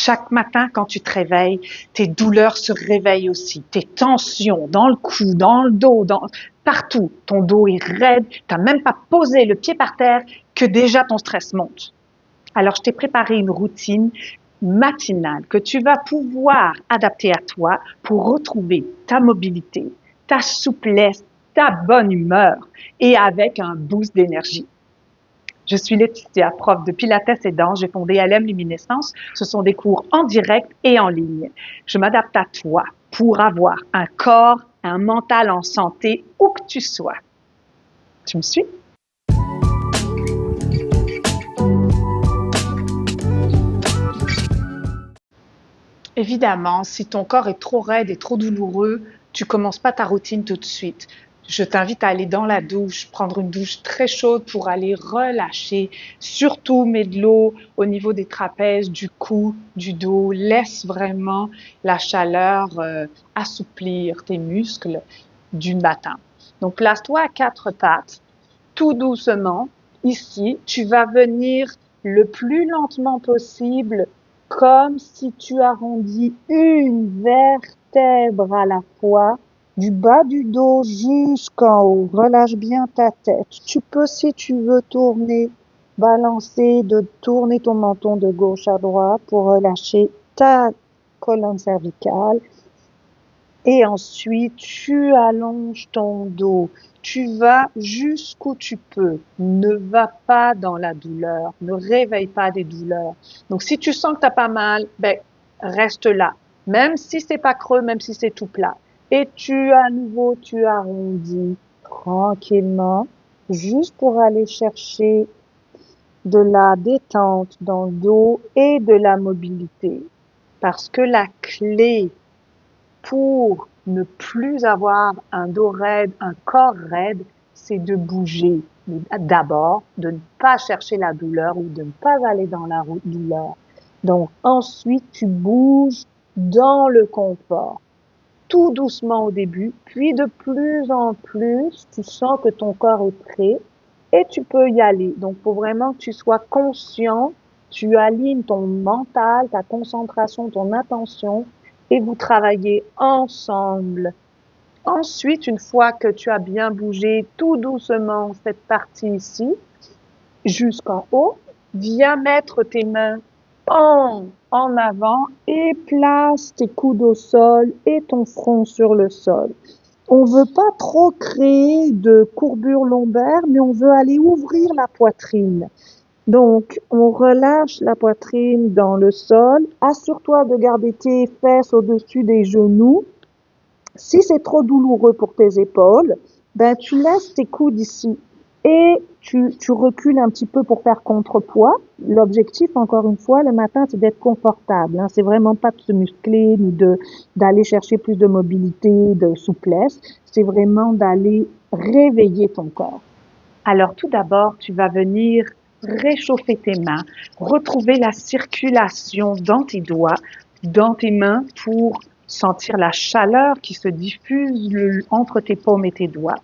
Chaque matin, quand tu te réveilles, tes douleurs se réveillent aussi. Tes tensions dans le cou, dans le dos, partout. Ton dos est raide. T'as même pas posé le pied par terre que déjà ton stress monte. Alors, je t'ai préparé une routine matinale que tu vas pouvoir adapter à toi pour retrouver ta mobilité, ta souplesse, ta bonne humeur et avec un boost d'énergie. Je suis Laetitia, prof de Pilates et danse. J'ai fondé LM Luminescence. Ce sont des cours en direct et en ligne. Je m'adapte à toi pour avoir un corps, un mental en santé où que tu sois. Tu me suis? Évidemment, si ton corps est trop raide et trop douloureux, tu commences pas ta routine tout de suite. Je t'invite à aller dans la douche, prendre une douche très chaude pour aller relâcher. Surtout, mets de l'eau au niveau des trapèzes, du cou, du dos. Laisse vraiment la chaleur assouplir tes muscles du matin. Donc, place-toi à quatre pattes, tout doucement. Ici, tu vas venir le plus lentement possible, comme si tu arrondis une vertèbre à la fois, du bas du dos jusqu'en haut. Relâche bien ta tête. Tu peux, si tu veux, tourner ton menton de gauche à droite pour relâcher ta colonne cervicale. Et ensuite, tu allonges ton dos. Tu vas jusqu'où tu peux. Ne va pas dans la douleur. Ne réveille pas des douleurs. Donc, si tu sens que t'as pas mal, ben, reste là. Même si c'est pas creux, même si c'est tout plat. Et à nouveau, tu arrondis tranquillement, juste pour aller chercher de la détente dans le dos et de la mobilité. Parce que la clé pour ne plus avoir un dos raide, un corps raide, c'est de bouger. D'abord, de ne pas chercher la douleur ou de ne pas aller dans la douleur. Donc ensuite, tu bouges dans le confort, tout doucement au début, puis de plus en plus, tu sens que ton corps est prêt et tu peux y aller. Donc, faut vraiment que tu sois conscient, tu alignes ton mental, ta concentration, ton attention et vous travaillez ensemble. Ensuite, une fois que tu as bien bougé tout doucement cette partie ici, jusqu'en haut, viens mettre tes mains en avant et place tes coudes au sol et ton front sur le sol. On veut pas trop créer de courbure lombaire, mais on veut aller ouvrir la poitrine. Donc, on relâche la poitrine dans le sol. Assure-toi de garder tes fesses au-dessus des genoux. Si c'est trop douloureux pour tes épaules, ben tu laisses tes coudes ici et tu recules un petit peu pour faire contrepoids. L'objectif, encore une fois, le matin, c'est d'être confortable. Hein. C'est vraiment pas de se muscler ni d'aller chercher plus de mobilité, de souplesse. C'est vraiment d'aller réveiller ton corps. Alors tout d'abord, tu vas venir réchauffer tes mains, retrouver la circulation dans tes doigts, dans tes mains pour sentir la chaleur qui se diffuse entre tes paumes et tes doigts.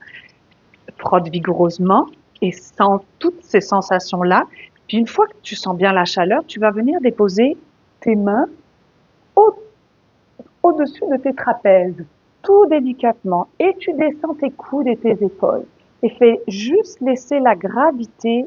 Frotte vigoureusement et sens toutes ces sensations-là. Puis une fois que tu sens bien la chaleur, tu vas venir déposer tes mains au, au-dessus de tes trapèzes, tout délicatement, et tu descends tes coudes et tes épaules. Et fais juste laisser la gravité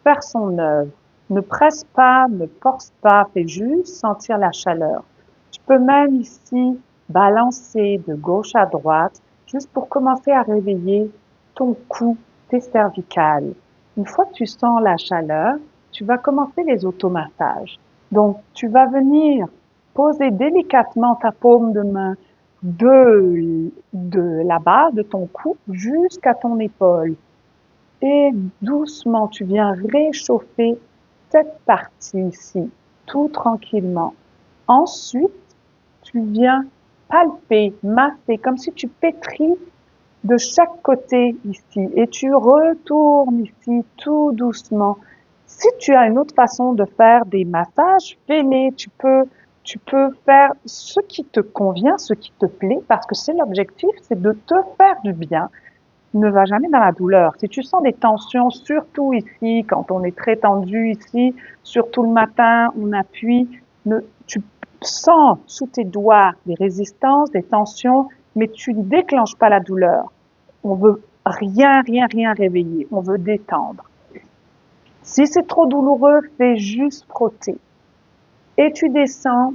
faire son œuvre. Ne presse pas, ne force pas, fais juste sentir la chaleur. Tu peux même ici balancer de gauche à droite, juste pour commencer à réveiller ton cou, tes cervicales. Une fois que tu sens la chaleur, tu vas commencer les automassages. Donc, tu vas venir poser délicatement ta paume de main de la base de ton cou jusqu'à ton épaule. Et doucement, tu viens réchauffer cette partie ici, tout tranquillement. Ensuite, tu viens palper, masser, comme si tu pétris de chaque côté ici. Et tu retournes ici tout doucement. Si tu as une autre façon de faire des massages, fais-les. Tu peux faire ce qui te convient, ce qui te plaît, parce que c'est l'objectif, c'est de te faire du bien. Ne va jamais dans la douleur. Si tu sens des tensions, surtout ici, quand on est très tendu ici, surtout le matin, on appuie, Tu sens sous tes doigts des résistances, des tensions, mais tu ne déclenches pas la douleur. On veut rien réveiller. On veut détendre. Si c'est trop douloureux, fais juste frotter. Et tu descends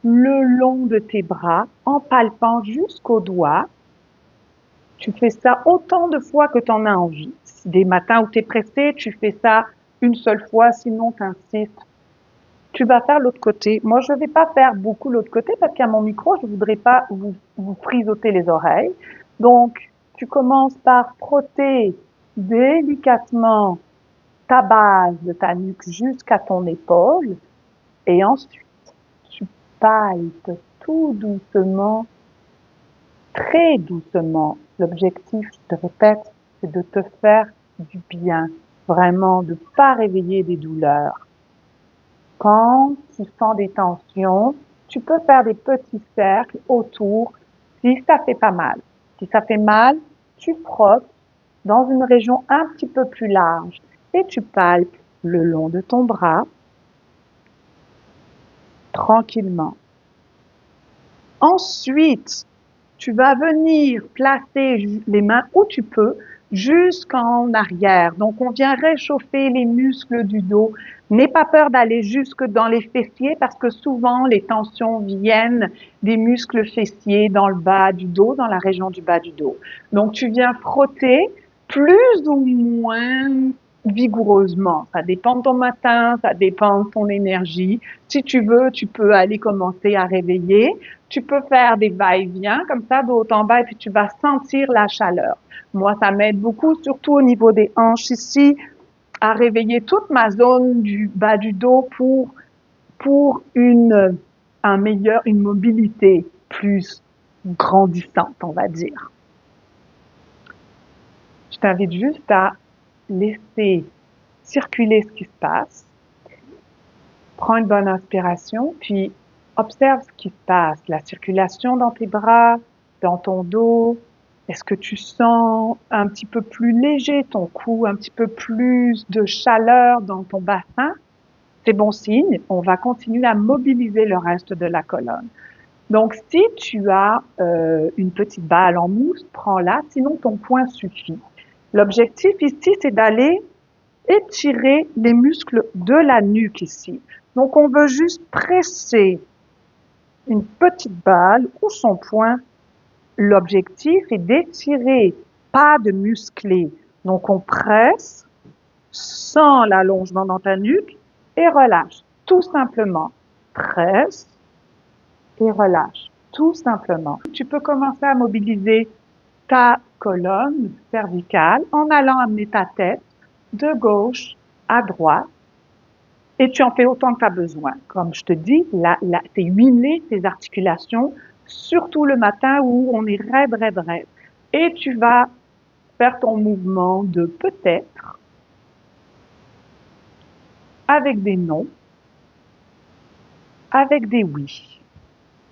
le long de tes bras en palpant jusqu'aux doigts. Tu fais ça autant de fois que tu en as envie. Si des matins où tu es pressé, tu fais ça une seule fois, sinon tu insistes. Tu vas faire l'autre côté. Moi, je ne vais pas faire beaucoup l'autre côté parce qu'à mon micro, je voudrais pas vous frisoter les oreilles. Donc, tu commences par frotter délicatement ta base de ta nuque jusqu'à ton épaule et ensuite, tu palpes tout doucement, très doucement. L'objectif, je te répète, c'est de te faire du bien, vraiment, de pas réveiller des douleurs. Quand tu sens des tensions, tu peux faire des petits cercles autour si ça fait pas mal. Si ça fait mal, tu frottes dans une région un petit peu plus large et tu palpes le long de ton bras tranquillement. Ensuite, tu vas venir placer les mains où tu peux jusqu'en arrière. Donc, on vient réchauffer les muscles du dos. N'aie pas peur d'aller jusque dans les fessiers parce que souvent, les tensions viennent des muscles fessiers dans le bas du dos, dans la région du bas du dos. Donc, tu viens frotter plus ou moins vigoureusement. Ça dépend de ton matin, ça dépend de ton énergie. Si tu veux, tu peux aller commencer à réveiller. Tu peux faire des va-et-vient comme ça de haut en bas et puis tu vas sentir la chaleur. Moi, ça m'aide beaucoup, surtout au niveau des hanches ici, à réveiller toute ma zone du bas du dos pour une mobilité plus grandissante, on va dire. Je t'invite juste à laisser circuler ce qui se passe. Prends une bonne inspiration, puis observe ce qui se passe, la circulation dans tes bras, dans ton dos. Est-ce que tu sens un petit peu plus léger ton cou, un petit peu plus de chaleur dans ton bassin? C'est bon signe. On va continuer à mobiliser le reste de la colonne. Donc, si tu as une petite balle en mousse, prends-la, sinon ton poing suffit. L'objectif ici, c'est d'aller étirer les muscles de la nuque ici. Donc, on veut juste presser une petite balle ou son poing. L'objectif est d'étirer, pas de muscler. Donc, on presse sans l'allongement dans ta nuque et relâche. Tout simplement. Presse et relâche. Tout simplement. Tu peux commencer à mobiliser ta colonne cervicale en allant amener ta tête de gauche à droite. Et tu en fais autant que tu as besoin. Comme je te dis, c'est huiler tes articulations, surtout le matin où on est raide. Et tu vas faire ton mouvement de peut-être avec des non, avec des oui.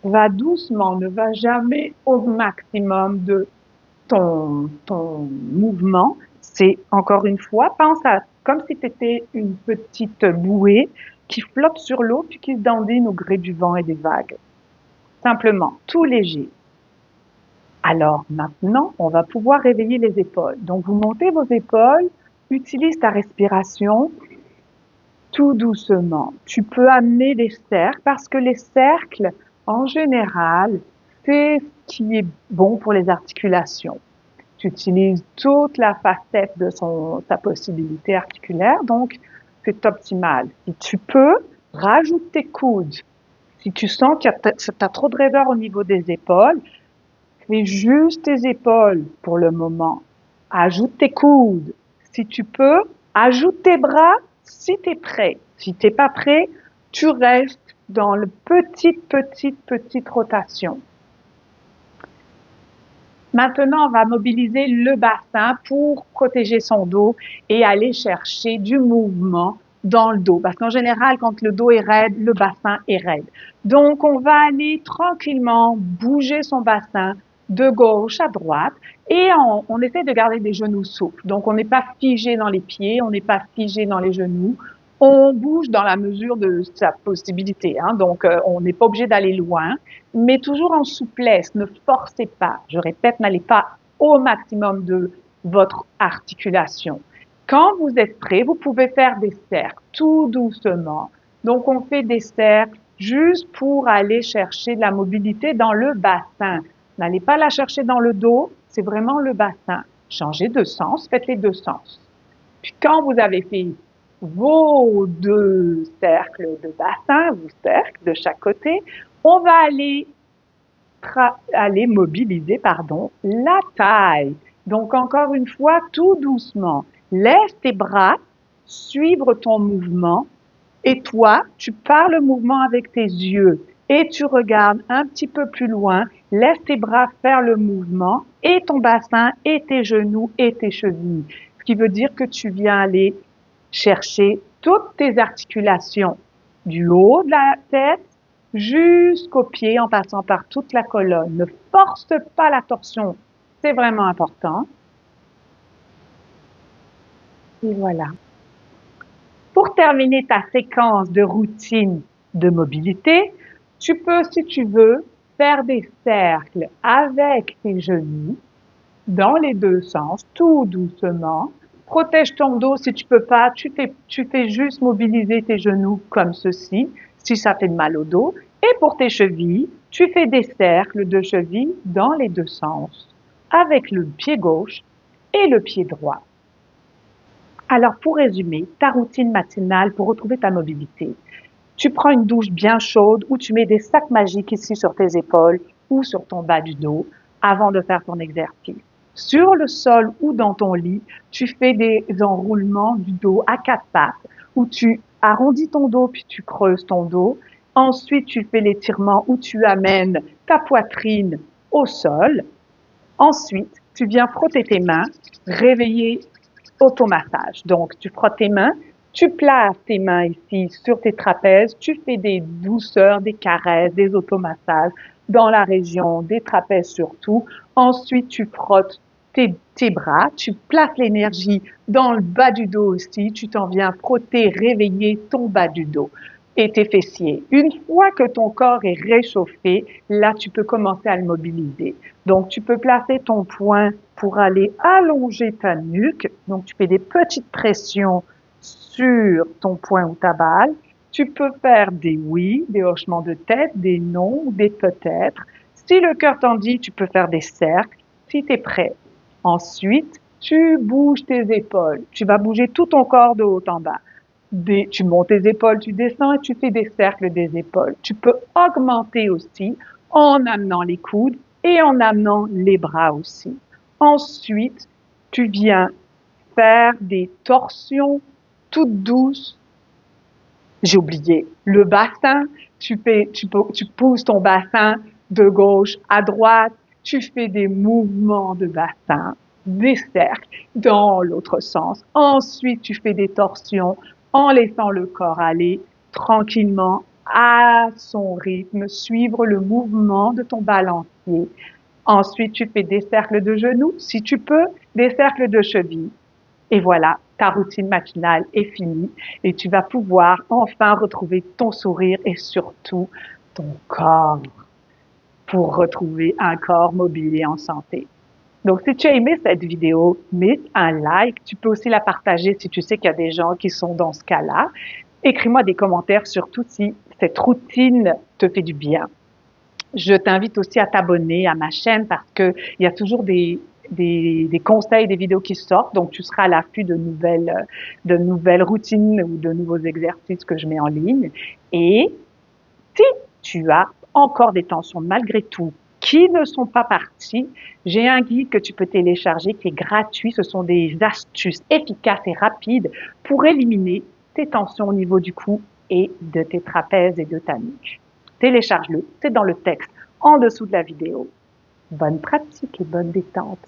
Va doucement, ne va jamais au maximum de ton mouvement. C'est, encore une fois, pense à comme si tu étais une petite bouée qui flotte sur l'eau puis qui se dandine au gré du vent et des vagues. Simplement, tout léger. Alors maintenant, on va pouvoir réveiller les épaules. Donc vous montez vos épaules, utilise ta respiration tout doucement. Tu peux amener des cercles parce que les cercles, en général, c'est ce qui est bon pour les articulations. Tu utilises toute la facette de sa possibilité articulaire, donc c'est optimal. Si tu peux, rajoute tes coudes. Si tu sens que tu as trop de raideur au niveau des épaules, fais juste tes épaules pour le moment. Ajoute tes coudes. Si tu peux, ajoute tes bras si tu es prêt. Si tu n'es pas prêt, tu restes dans le petite rotation. Maintenant, on va mobiliser le bassin pour protéger son dos et aller chercher du mouvement dans le dos. Parce qu'en général, quand le dos est raide, le bassin est raide. Donc, on va aller tranquillement bouger son bassin de gauche à droite et on essaie de garder des genoux souples. Donc, on n'est pas figé dans les pieds, on n'est pas figé dans les genoux. On bouge dans la mesure de sa possibilité, hein, donc on n'est pas obligé d'aller loin, mais toujours en souplesse, ne forcez pas. Je répète, n'allez pas au maximum de votre articulation. Quand vous êtes prêt, vous pouvez faire des cercles tout doucement. Donc on fait des cercles juste pour aller chercher de la mobilité dans le bassin. N'allez pas la chercher dans le dos, c'est vraiment le bassin. Changez de sens, faites les deux sens. Puis quand vous avez fait vos deux cercles de bassin, vos cercles de chaque côté, on va aller mobiliser, la taille. Donc encore une fois, tout doucement, laisse tes bras suivre ton mouvement et toi, tu pars le mouvement avec tes yeux et tu regardes un petit peu plus loin, laisse tes bras faire le mouvement et ton bassin et tes genoux et tes chevilles. Ce qui veut dire que tu viens aller chercher toutes tes articulations du haut de la tête jusqu'aux pieds en passant par toute la colonne. Ne force pas la torsion, c'est vraiment important. Et voilà. Pour terminer ta séquence de routine de mobilité, tu peux, si tu veux, faire des cercles avec tes genoux dans les deux sens, tout doucement. Protège ton dos si tu peux pas, tu fais juste mobiliser tes genoux comme ceci, si ça fait mal au dos. Et pour tes chevilles, tu fais des cercles de chevilles dans les deux sens, avec le pied gauche et le pied droit. Alors, pour résumer, ta routine matinale pour retrouver ta mobilité. Tu prends une douche bien chaude ou tu mets des sacs magiques ici sur tes épaules ou sur ton bas du dos avant de faire ton exercice. Sur le sol ou dans ton lit, tu fais des enroulements du dos à quatre pattes où tu arrondis ton dos puis tu creuses ton dos. Ensuite, tu fais l'étirement où tu amènes ta poitrine au sol. Ensuite, tu viens frotter tes mains, réveiller automassage. Donc, tu frottes tes mains, tu places tes mains ici sur tes trapèzes, tu fais des douceurs, des caresses, des automassages dans la région des trapèzes surtout. Ensuite, tu frottes tes bras, tu places l'énergie dans le bas du dos aussi, tu t'en viens frotter, réveiller ton bas du dos et tes fessiers. Une fois que ton corps est réchauffé, là, tu peux commencer à le mobiliser. Donc, tu peux placer ton poing pour aller allonger ta nuque. Donc, tu fais des petites pressions sur ton poing ou ta balle. Tu peux faire des oui, des hochements de tête, des non, des peut-être. Si le cœur t'en dit, tu peux faire des cercles si tu es prêt. Ensuite, tu bouges tes épaules. Tu vas bouger tout ton corps de haut en bas. Tu montes tes épaules, tu descends et tu fais des cercles des épaules. Tu peux augmenter aussi en amenant les coudes et en amenant les bras aussi. Ensuite, tu viens faire des torsions toutes douces. J'ai oublié le bassin. Tu pousses ton bassin de gauche à droite. Tu fais des mouvements de bassin, des cercles dans l'autre sens. Ensuite, tu fais des torsions en laissant le corps aller tranquillement à son rythme, suivre le mouvement de ton balancier. Ensuite, tu fais des cercles de genoux, si tu peux, des cercles de cheville. Et voilà, ta routine matinale est finie et tu vas pouvoir enfin retrouver ton sourire et surtout ton corps pour retrouver un corps mobile et en santé. Donc, si tu as aimé cette vidéo, mets un like. Tu peux aussi la partager si tu sais qu'il y a des gens qui sont dans ce cas-là. Écris-moi des commentaires, surtout si cette routine te fait du bien. Je t'invite aussi à t'abonner à ma chaîne parce que il y a toujours des conseils, des vidéos qui sortent. Donc, tu seras à l'affût de nouvelles routines ou de nouveaux exercices que je mets en ligne. Et si tu as encore des tensions malgré tout qui ne sont pas parties, j'ai un guide que tu peux télécharger qui est gratuit. Ce sont des astuces efficaces et rapides pour éliminer tes tensions au niveau du cou et de tes trapèzes et de ta nuque. Télécharge-le, c'est dans le texte en dessous de la vidéo. Bonne pratique et bonne détente.